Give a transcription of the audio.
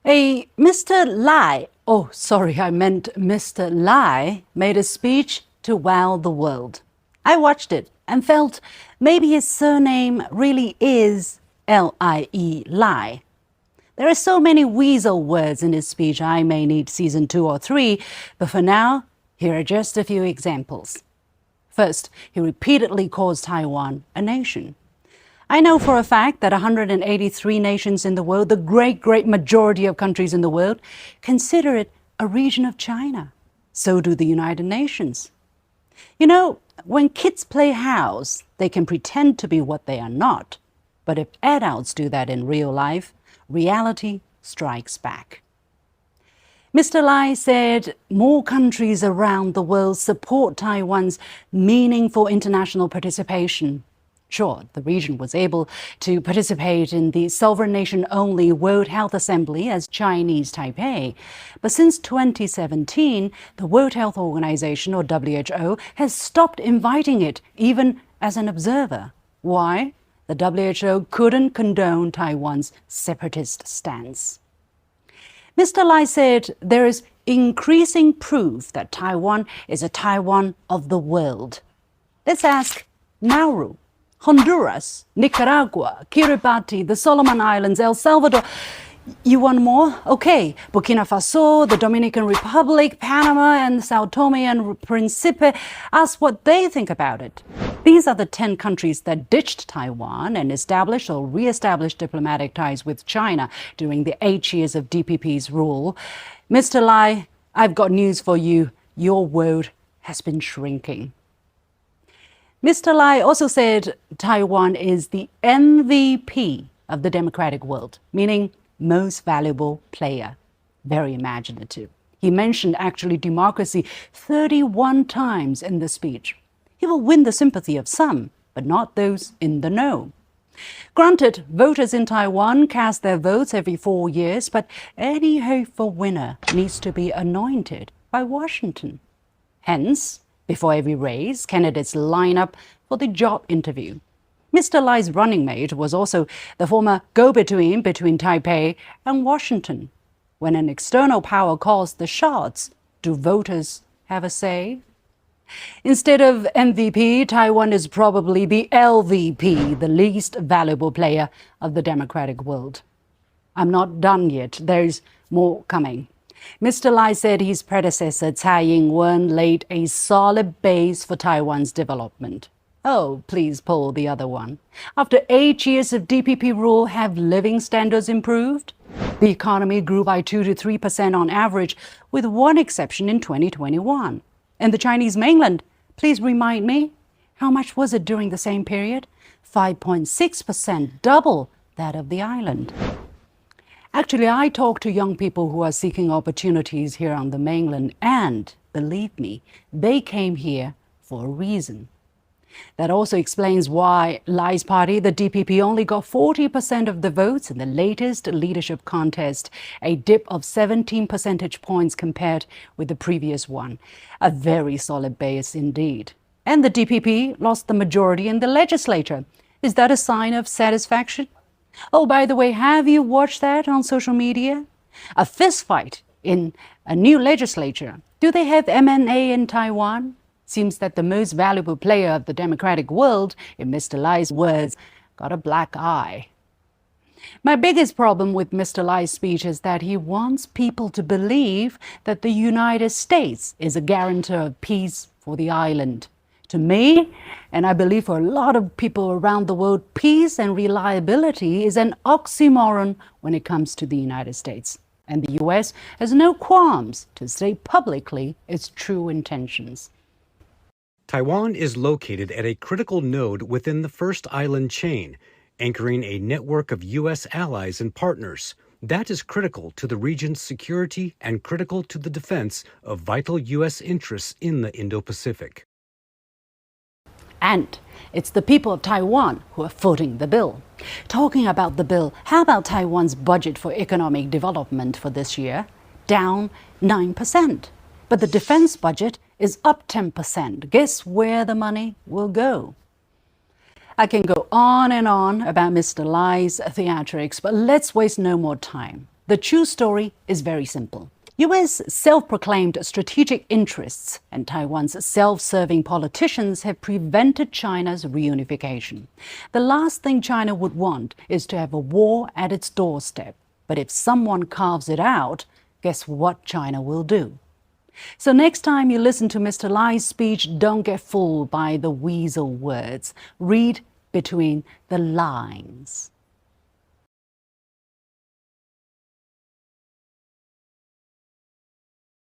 A Mr. Lai, oh, sorry, I meant Mr. Lai, made a speech to wow the world. I watched it and felt maybe his surname really is L-I-E, Lai. There are so many weasel words in his speech, I may need season 2 or 3, but for now, here are just a few examples. First, he repeatedly calls Taiwan a nation. I know for a fact that 183 nations in the world, the great majority of countries in the world, consider it a region of China. So do the United Nations. You know, when kids play house, they can pretend to be what they are not. But if adults do that in real life, reality strikes back. Mr. Lai said more countries around the world support Taiwan's meaningful international participation. Sure, the region was able to participate in the sovereign nation-only World Health Assembly as Chinese Taipei. But since 2017, the World Health Organization, or WHO, has stopped inviting it, even as an observer. Why? The WHO couldn't condone Taiwan's separatist stance. Mr. Lai said there is increasing proof that Taiwan is a Taiwan of the world. Let's ask Nauru, Honduras, Nicaragua, Kiribati, the Solomon Islands, El Salvador. You want more? Okay. Burkina Faso, the Dominican Republic, Panama, and Sao Tome and Principe. Ask what they think about it. These are the 10 countries that ditched Taiwan and established or re-established diplomatic ties with China during the 8 years of DPP's rule. Mr. Lai, I've got news for you. Your world has been shrinking. Mr. Lai also said Taiwan is the MVP of the democratic world, meaning most valuable player. Very imaginative. He mentioned actually democracy 31 times in the speech. He will win the sympathy of some, but not those in the know. Granted, voters in Taiwan cast their votes every 4 years, but any hopeful winner needs to be anointed by Washington. Hence, before every race, candidates line up for the job interview. Mr. Lai's running mate was also the former go-between between Taipei and Washington. When an external power calls the shots, do voters have a say? Instead of MVP, Taiwan is probably the LVP, the least valuable player of the democratic world. I'm not done yet. There's more coming. Mr. Lai said his predecessor, Tsai Ing-wen, laid a solid base for Taiwan's development. Oh, please pull the other one. After 8 years of DPP rule, have living standards improved? The economy grew by 2 to 3% on average, with one exception in 2021. And the Chinese mainland, please remind me, how much was it during the same period? 5.6%, double that of the island. Actually, I talk to young people who are seeking opportunities here on the mainland, and believe me, they came here for a reason. That also explains why Lai's party, the DPP, only got 40% of the votes in the latest leadership contest, a dip of 17 percentage points compared with the previous one. A very solid base indeed. And the DPP lost the majority in the legislature. Is that a sign of satisfaction? Oh, by the way, have you watched that on social media? A fistfight in a new legislature. Do they have M&A in Taiwan? Seems that the most valuable player of the democratic world, in Mr. Lai's words, got a black eye. My biggest problem with Mr. Lai's speech is that he wants people to believe that the United States is a guarantor of peace for the island. To me, and I believe for a lot of people around the world, peace and reliability is an oxymoron when it comes to the United States. And the US has no qualms to say publicly its true intentions. Taiwan is located at a critical node within the First Island chain, anchoring a network of U.S. allies and partners. That is critical to the region's security and critical to the defense of vital U.S. interests in the Indo-Pacific. And it's the people of Taiwan who are footing the bill. Talking about the bill, how about Taiwan's budget for economic development for this year? Down 9%. But the defense budget is up 10%. Guess where the money will go? I can go on and on about Mr. Lai's theatrics, but let's waste no more time. The true story is very simple. U.S. self-proclaimed strategic interests and Taiwan's self-serving politicians have prevented China's reunification. The last thing China would want is to have a war at its doorstep. But if someone carves it out, guess what China will do? So next time you listen to Mr. Lai's speech, don't get fooled by the weasel words. Read between the lines.